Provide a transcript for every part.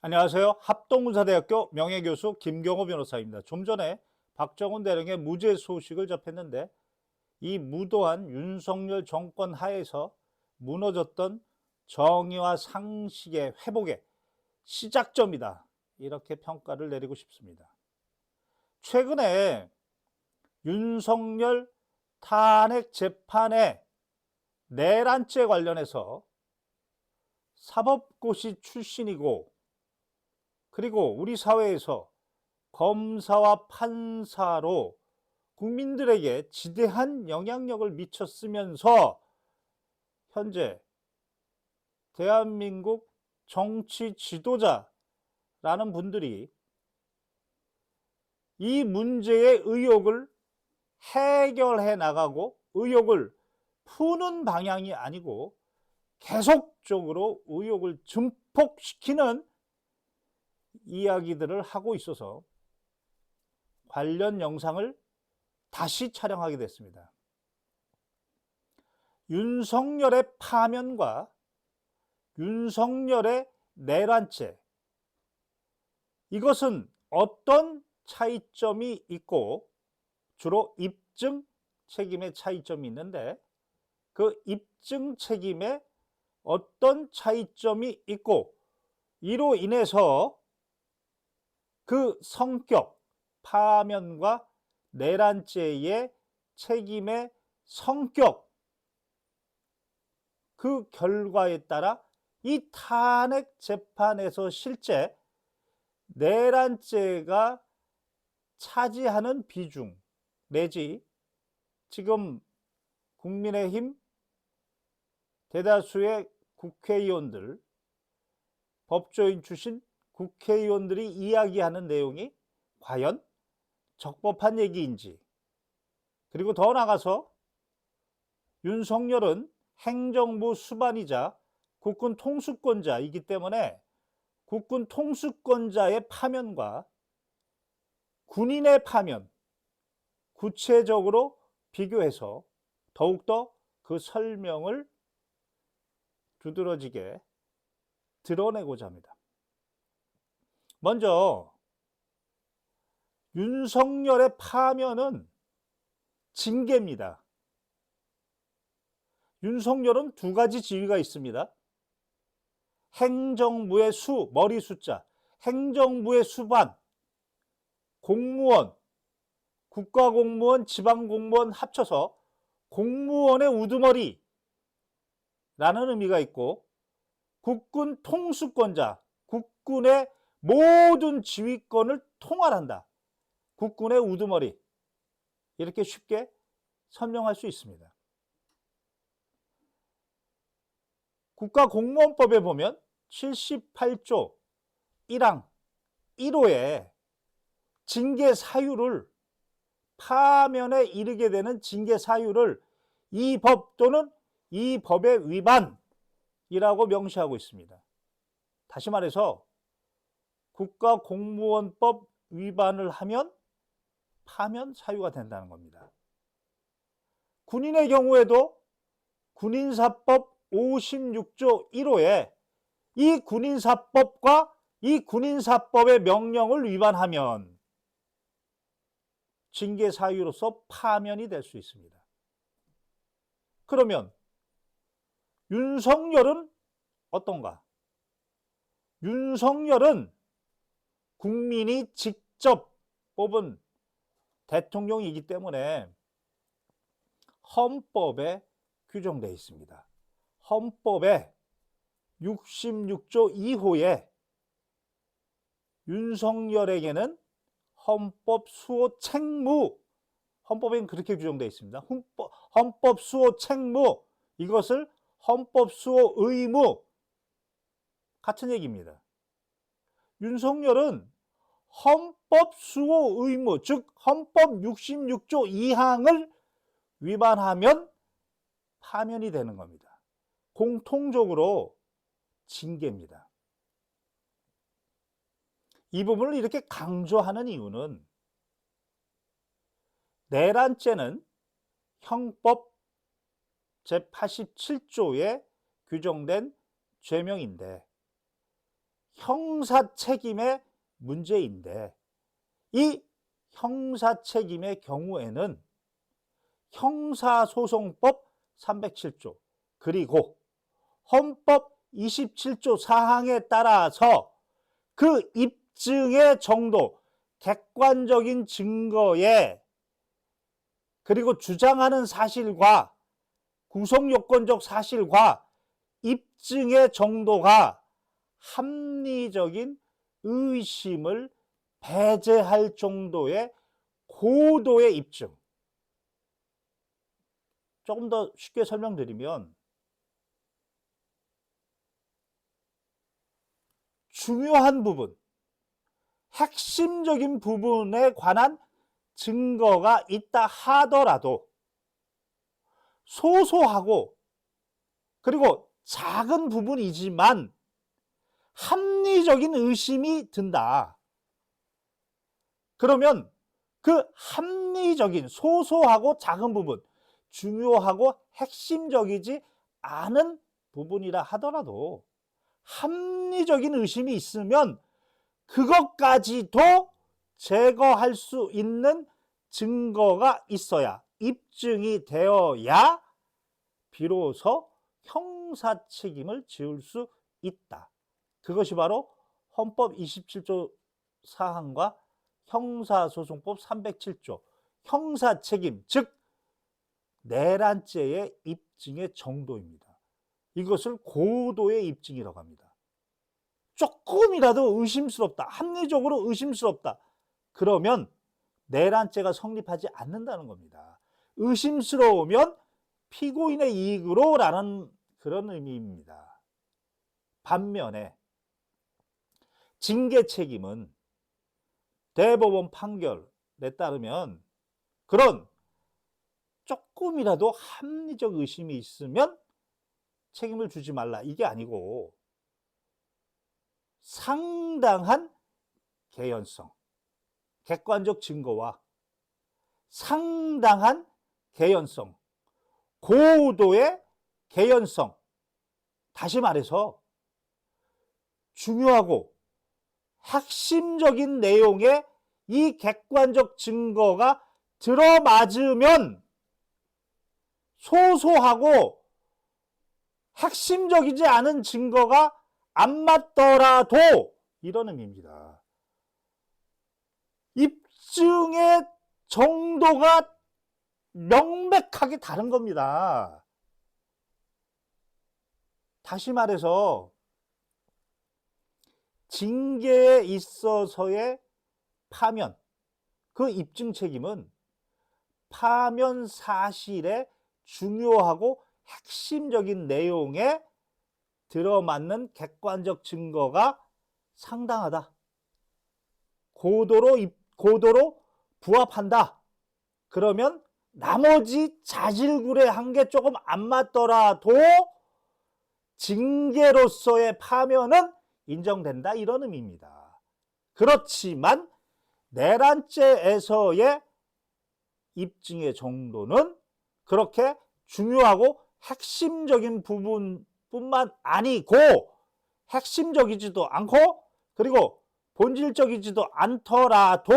안녕하세요. 합동문사대학교 명예교수 김경호 변호사입니다. 좀 전에 박정훈 대령의 무죄 소식을 접했는데 이 무도한 윤석열 정권 하에서 무너졌던 정의와 상식의 회복의 시작점이다. 이렇게 평가를 내리고 싶습니다. 최근에 윤석열 탄핵 재판의 내란죄 관련해서 사법고시 출신이고 그리고 우리 사회에서 검사와 판사로 국민들에게 지대한 영향력을 미쳤으면서 현재 대한민국 정치 지도자라는 분들이 이 문제의 의혹을 해결해 나가고 의혹을 푸는 방향이 아니고 계속적으로 의혹을 증폭시키는 이야기들을 하고 있어서 관련 영상을 다시 촬영하게 됐습니다. 윤석열의 파면과 윤석열의 내란죄, 이것은 어떤 차이점이 있고 주로 입증 책임의 차이점이 있는데 그 입증 책임에 어떤 차이점이 있고 이로 인해서 그 성격, 파면과 내란죄의 책임의 성격, 그 결과에 따라 이 탄핵 재판에서 실제 내란죄가 차지하는 비중 내지 지금 국민의힘 대다수의 국회의원들, 법조인 출신 국회의원들이 이야기하는 내용이 과연 적법한 얘기인지, 그리고 더 나아가서 윤석열은 행정부 수반이자 국군 통수권자이기 때문에 국군 통수권자의 파면과 군인의 파면 구체적으로 비교해서 더욱더 그 설명을 두드러지게 드러내고자 합니다. 먼저 윤석열의 파면은 징계입니다. 윤석열은 두 가지 지위가 있습니다. 행정부의 수, 머리 숫자, 행정부의 수반, 공무원, 국가공무원, 지방공무원 합쳐서 공무원의 우두머리라는 의미가 있고 국군 통수권자, 국군의 모든 지휘권을 통할한다. 국군의 우두머리, 이렇게 쉽게 설명할 수 있습니다. 국가공무원법에 보면 78조 1항 1호에 징계 사유를, 파면에 이르게 되는 징계 사유를 이 법 또는 이 법의 위반이라고 명시하고 있습니다. 다시 말해서 국가공무원법 위반을 하면 파면 사유가 된다는 겁니다. 군인의 경우에도 군인사법 56조 1호에 이 군인사법과 이 군인사법의 명령을 위반하면 징계 사유로서 파면이 될 수 있습니다. 그러면 윤석열은 어떤가? 윤석열은 국민이 직접 뽑은 대통령이기 때문에 헌법에 규정되어 있습니다. 헌법의 66조 2호에 윤석열에게는 헌법 수호 책무, 헌법에는 그렇게 규정되어 있습니다. 헌법 수호 책무, 이것을 헌법 수호 의무, 같은 얘기입니다. 윤석열은 헌법 수호 의무, 즉 헌법 66조 2항을 위반하면 파면이 되는 겁니다. 공통적으로 징계입니다. 이 부분을 이렇게 강조하는 이유는 내란죄는 형법 제87조에 규정된 죄명인데 형사 책임의 문제인데, 이 형사 책임의 경우에는 형사소송법 307조 그리고 헌법 27조 사항에 따라서 그 입증의 정도, 객관적인 증거에 그리고 주장하는 사실과 구성요건적 사실과 입증의 정도가 합리적인 의심을 배제할 정도의 고도의 입증. 조금 더 쉽게 설명드리면 중요한 부분, 핵심적인 부분에 관한 증거가 있다 하더라도 소소하고 그리고 작은 부분이지만 합리적인 의심이 든다. 그러면 그 합리적인 소소하고 작은 부분, 중요하고 핵심적이지 않은 부분이라 하더라도 합리적인 의심이 있으면 그것까지도 제거할 수 있는 증거가 있어야, 입증이 되어야 비로소 형사 책임을 지을 수 있다. 그것이 바로 헌법 27조 사항과 형사소송법 307조 형사 책임, 즉 내란죄의 입증의 정도입니다. 이것을 고도의 입증이라고 합니다. 조금이라도 의심스럽다, 합리적으로 의심스럽다, 그러면 내란죄가 성립하지 않는다는 겁니다. 의심스러우면 피고인의 이익으로 라는 그런 의미입니다. 반면에 징계 책임은 대법원 판결에 따르면 그런 조금이라도 합리적 의심이 있으면 책임을 주지 말라, 이게 아니고 상당한 개연성, 객관적 증거와 상당한 개연성, 고도의 개연성, 다시 말해서 중요하고 핵심적인 내용에 이 객관적 증거가 들어맞으면 소소하고 핵심적이지 않은 증거가 안 맞더라도, 이런 의미입니다. 입증의 정도가 명백하게 다른 겁니다. 다시 말해서 징계에 있어서의 파면, 그 입증 책임은 파면 사실의 중요하고 핵심적인 내용에 들어맞는 객관적 증거가 상당하다, 고도로 부합한다, 그러면 나머지 자질구레한 게 조금 안 맞더라도 징계로서의 파면은 인정된다, 이런 의미입니다. 그렇지만 내란죄에서의 입증의 정도는 그렇게 중요하고 핵심적인 부분뿐만 아니고 핵심적이지도 않고 그리고 본질적이지도 않더라도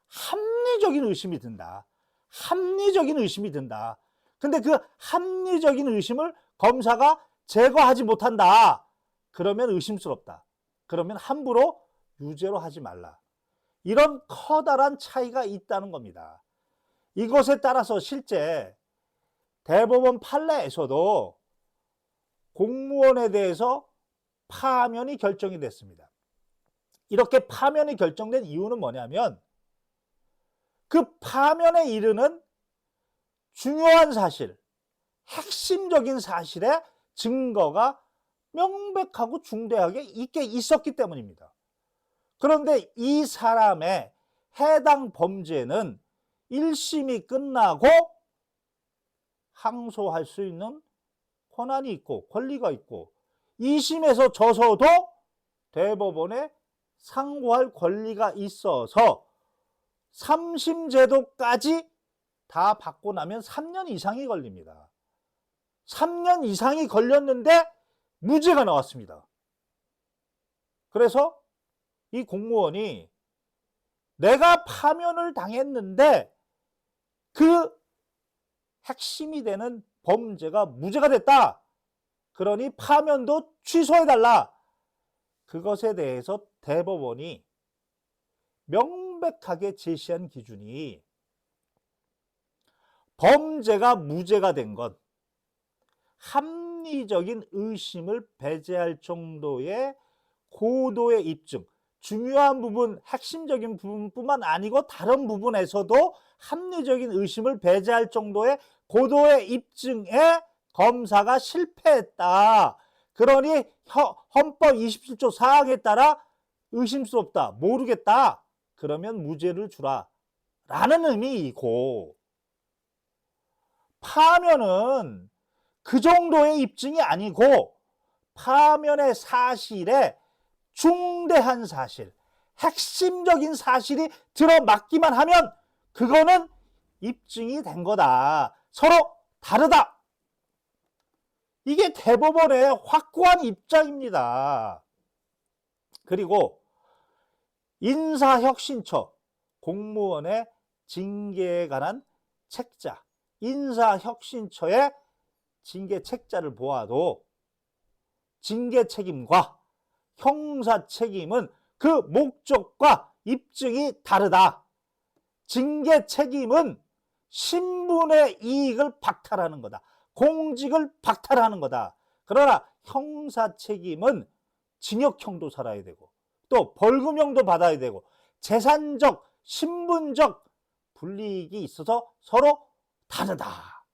합리적인 의심이 든다. 합리적인 의심이 든다. 근데 그 합리적인 의심을 검사가 제거하지 못한다. 그러면 의심스럽다. 그러면 함부로 유죄로 하지 말라. 이런 커다란 차이가 있다는 겁니다. 이것에 따라서 실제 대법원 판례에서도 공무원에 대해서 파면이 결정이 됐습니다. 이렇게 파면이 결정된 이유는 뭐냐면 그 파면에 이르는 중요한 사실, 핵심적인 사실의 증거가 명백하고 중대하게 있었기 때문입니다. 그런데 이 사람의 해당 범죄는 1심이 끝나고 항소할 수 있는 권한이 있고 권리가 있고 2심에서 져서도 대법원에 상고할 권리가 있어서 3심 제도까지 다 받고 나면 3년 이상이 걸립니다. 3년 이상이 걸렸는데 무죄가 나왔습니다. 그래서 이 공무원이 내가 파면을 당했는데 그 핵심이 되는 범죄가 무죄가 됐다. 그러니 파면도 취소해달라. 그것에 대해서 대법원이 명백하게 제시한 기준이 범죄가 무죄가 된 건 합리적인 의심을 배제할 정도의 고도의 입증, 중요한 부분, 핵심적인 부분뿐만 아니고 다른 부분에서도 합리적인 의심을 배제할 정도의 고도의 입증에 검사가 실패했다. 그러니 헌법 27조 사항에 따라 의심스럽다, 모르겠다. 그러면 무죄를 주라. 라는 의미이고, 파면은 그 정도의 입증이 아니고 파면의 사실에 중대한 사실, 핵심적인 사실이 들어맞기만 하면 그거는 입증이 된 거다. 서로 다르다. 이게 대법원의 확고한 입장입니다. 그리고 인사혁신처, 공무원의 징계에 관한 책자, 인사혁신처의 징계 책자를 보아도 징계 책임과 형사 책임은 그 목적과 입증이 다르다. 징계 책임은 신분의 이익을 박탈하는 거다. 공직을 박탈하는 거다. 그러나 형사 책임은 징역형도 살아야 되고 또 벌금형도 받아야 되고 재산적, 신분적 불이익이 있어서 서로 다르다.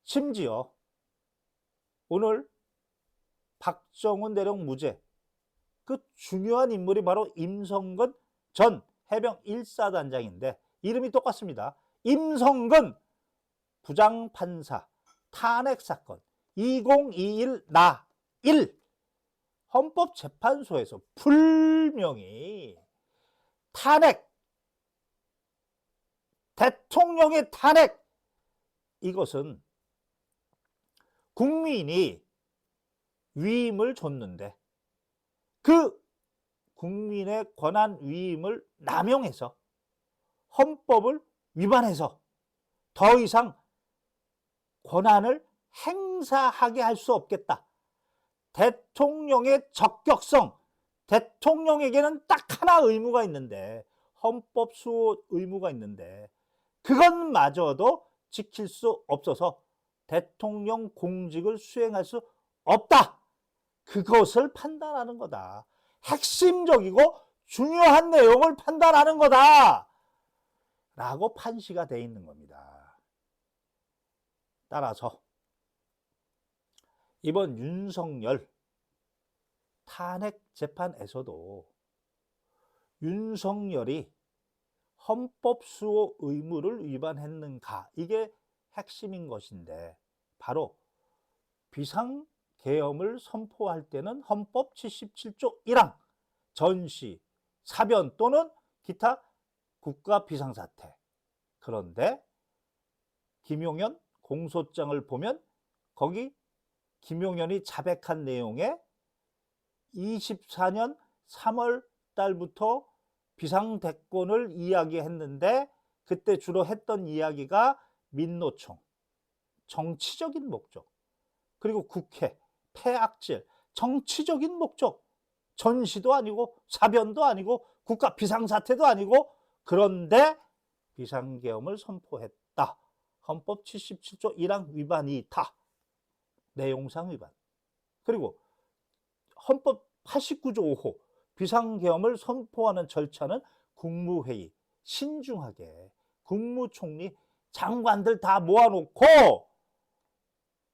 심지어 오늘 박정훈 대령 무죄, 그 중요한 인물이 바로 임성근 전 해병 1사단장인데 이름이 똑같습니다. 임성근 부장판사 탄핵사건 2021 나 1 헌법재판소에서 분명히 탄핵, 대통령의 탄핵, 이것은 국민이 위임을 줬는데 그 국민의 권한 위임을 남용해서 헌법을 위반해서 더 이상 권한을 행사하게 할 수 없겠다. 대통령의 적격성, 대통령에게는 딱 하나 의무가 있는데 헌법 수호 의무가 있는데 그것마저도 지킬 수 없어서 대통령 공직을 수행할 수 없다. 그것을 판단하는 거다. 핵심적이고 중요한 내용을 판단하는 거다. 라고 판시가 되어 있는 겁니다. 따라서 이번 윤석열 탄핵 재판에서도 윤석열이 헌법 수호 의무를 위반했는가, 이게 핵심인 것인데 바로 비상계엄을 선포할 때는 헌법 77조 1항 전시, 사변 또는 기타 국가 비상사태. 그런데 김용현 공소장을 보면 거기 김용현이 자백한 내용에 24년 3월 달부터 비상대권을 이야기했는데 그때 주로 했던 이야기가 민노총, 정치적인 목적, 그리고 국회, 폐악질, 정치적인 목적, 전시도 아니고 사변도 아니고 국가 비상사태도 아니고, 그런데 비상계엄을 선포했다. 헌법 77조 1항 위반이다. 내용상 위반. 그리고 헌법 89조 5호 비상계엄을 선포하는 절차는 국무회의, 신중하게 국무총리, 장관들 다 모아놓고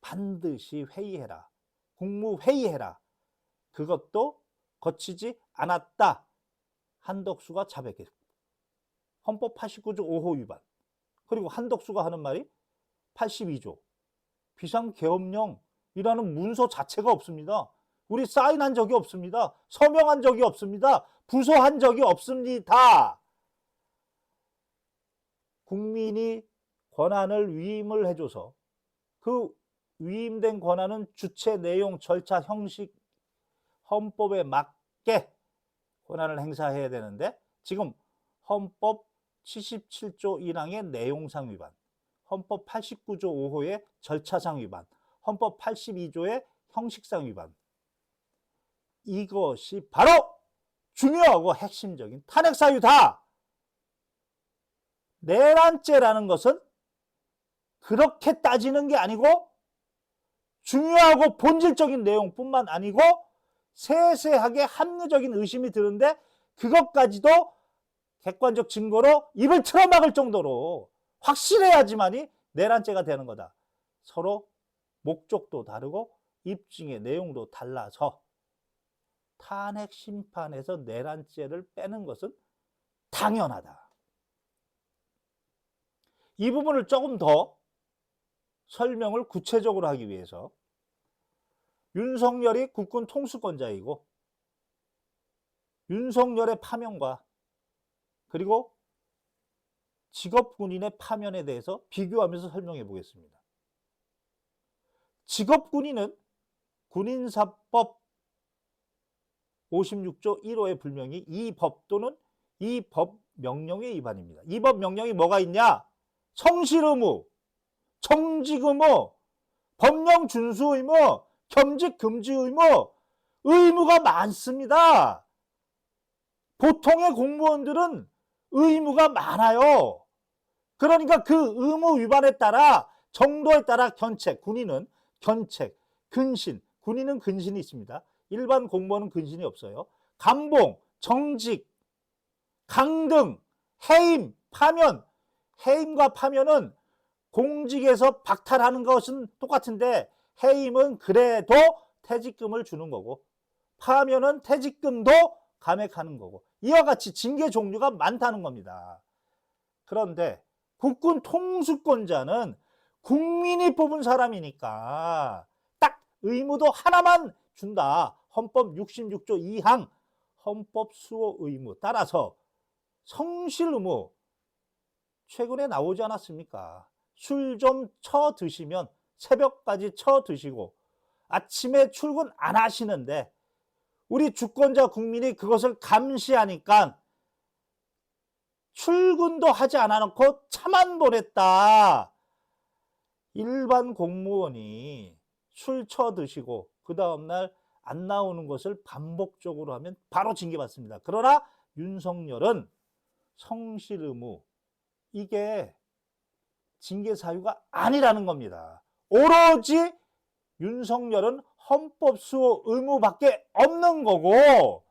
반드시 회의해라. 국무회의해라. 그것도 거치지 않았다. 한덕수가 자백했고 헌법 89조 5호 위반. 그리고 한덕수가 하는 말이 82조 비상계엄령이라는 문서 자체가 없습니다. 우리 사인한 적이 없습니다. 서명한 적이 없습니다. 부서한 적이 없습니다. 국민이 권한을 위임을 해줘서 그 위임된 권한은 주체, 내용, 절차, 형식 헌법에 맞게 권한을 행사해야 되는데 지금 헌법 77조 1항의 내용상 위반, 헌법 89조 5호의 절차상 위반, 헌법 82조의 형식상 위반, 이것이 바로 중요하고 핵심적인 탄핵 사유다. 내란죄라는 것은 그렇게 따지는 게 아니고 중요하고 본질적인 내용뿐만 아니고 세세하게 합리적인 의심이 드는데 그것까지도 객관적 증거로 입을 틀어막을 정도로 확실해야지만이 내란죄가 되는 거다. 서로 목적도 다르고 입증의 내용도 달라서 탄핵 심판에서 내란죄를 빼는 것은 당연하다. 이 부분을 조금 더 설명을 구체적으로 하기 위해서 윤석열이 국군 통수권자이고 윤석열의 파면과 그리고 직업군인의 파면에 대해서 비교하면서 설명해 보겠습니다. 직업군인은 군인사법 56조 1호의 불명이 이 법 또는 이 법 명령의 위반입니다. 이 법 명령이 뭐가 있냐? 성실의무, 정직의무, 법령 준수 의무, 겸직 금지 의무, 의무가 많습니다. 보통의 공무원들은 의무가 많아요. 그러니까 그 의무 위반에 따라 정도에 따라 견책, 군인은 견책, 근신, 군인은 근신이 있습니다. 일반 공무원은 근신이 없어요. 감봉, 정직, 강등, 해임, 파면, 해임과 파면은 공직에서 박탈하는 것은 똑같은데 해임은 그래도 퇴직금을 주는 거고 파면은 퇴직금도 감액하는 거고 이와 같이 징계 종류가 많다는 겁니다. 그런데 국군 통수권자는 국민이 뽑은 사람이니까 딱 의무도 하나만 준다. 헌법 66조 2항 헌법 수호 의무 따라서 성실 의무 최근에 나오지 않았습니까? 술 좀 쳐 드시면 새벽까지 쳐 드시고 아침에 출근 안 하시는데 우리 주권자 국민이 그것을 감시하니까 출근도 하지 않아놓고 차만 보냈다. 일반 공무원이 술 쳐 드시고 그 다음날 안 나오는 것을 반복적으로 하면 바로 징계받습니다. 그러나 윤석열은 성실 의무 이게 징계 사유가 아니라는 겁니다. 오로지 윤석열은 헌법 수호 의무밖에 없는 거고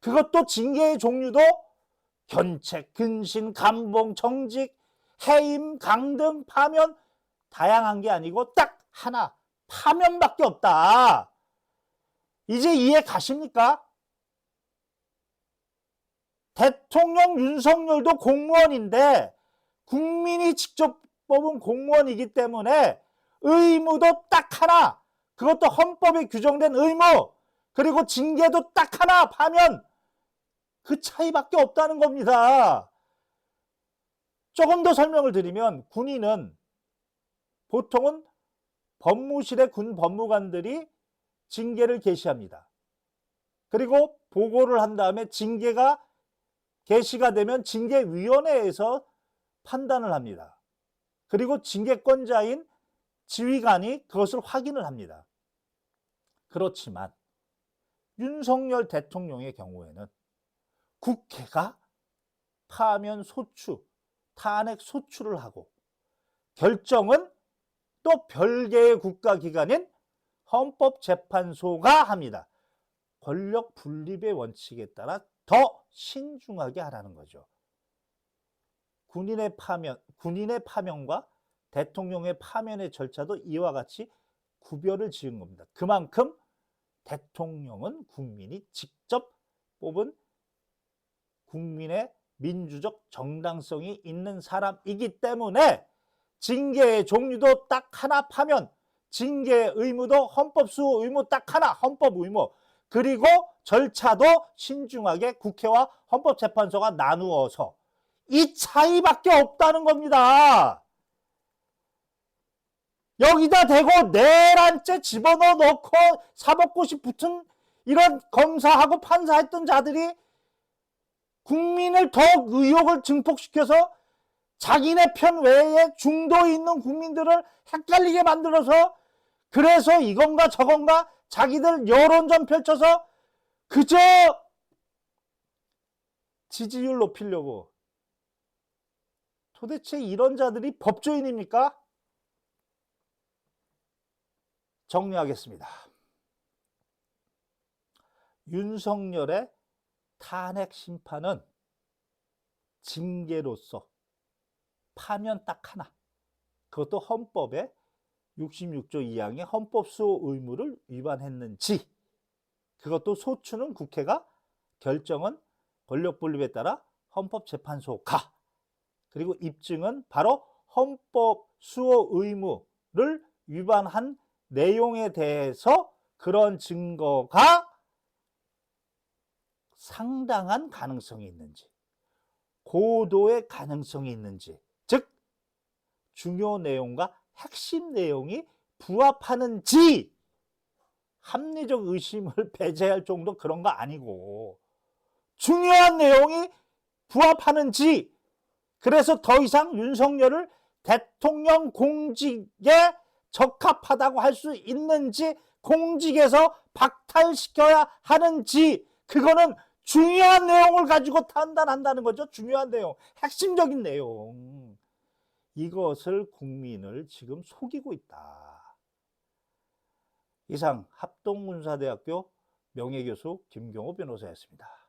그것도 징계의 종류도 견책, 근신, 감봉, 정직, 해임, 강등, 파면 다양한 게 아니고 딱 하나 파면밖에 없다. 이제 이해 가십니까? 대통령 윤석열도 공무원인데 국민이 직접 뽑은 공무원이기 때문에 의무도 딱 하나, 그것도 헌법에 규정된 의무, 그리고 징계도 딱 하나 파면 그 차이밖에 없다는 겁니다. 조금 더 설명을 드리면 군인은 보통은 법무실의 군 법무관들이 징계를 개시합니다. 그리고 보고를 한 다음에 징계가 개시가 되면 징계위원회에서 판단을 합니다. 그리고 징계권자인 지휘관이 그것을 확인을 합니다. 그렇지만 윤석열 대통령의 경우에는 국회가 파면 소추, 탄핵 소추를 하고 결정은 또 별개의 국가기관인 헌법재판소가 합니다. 권력 분립의 원칙에 따라 더 신중하게 하라는 거죠. 군인의 파면과 대통령의 파면의 절차도 이와 같이 구별을 지은 겁니다. 그만큼 대통령은 국민이 직접 뽑은 국민의 민주적 정당성이 있는 사람이기 때문에 징계의 종류도 딱 하나 파면, 징계의 의무도 헌법 수호 의무 딱 하나 헌법 의무, 그리고 절차도 신중하게 국회와 헌법재판소가 나누어서 이 차이밖에 없다는 겁니다. 여기다 대고 내란죄 집어넣어 놓고 사법고시 붙은 이런 검사하고 판사했던 자들이 국민을 더욱 의혹을 증폭시켜서 자기네 편 외에 중도에 있는 국민들을 헷갈리게 만들어서 그래서 이건가 저건가 자기들 여론전 펼쳐서 그저 지지율 높이려고. 도대체 이런 자들이 법조인입니까? 정리하겠습니다. 윤석열의 탄핵 심판은 징계로서 파면 딱 하나, 그것도 헌법의 66조 2항의 헌법수호 의무를 위반했는지, 그것도 소추는 국회가 결정은 권력분립에 따라 헌법재판소 가, 그리고 입증은 바로 헌법수호 의무를 위반한 내용에 대해서 그런 증거가 상당한 가능성이 있는지, 고도의 가능성이 있는지, 즉 중요 내용과 핵심 내용이 부합하는지, 합리적 의심을 배제할 정도 그런 거 아니고 중요한 내용이 부합하는지, 그래서 더 이상 윤석열을 대통령 공직에 적합하다고 할 수 있는지, 공직에서 박탈시켜야 하는지, 그거는 중요한 내용을 가지고 판단한다는 거죠. 중요한 내용, 핵심적인 내용. 이것을 국민을 지금 속이고 있다. 이상 합동문사대학교 명예교수 김경호 변호사였습니다.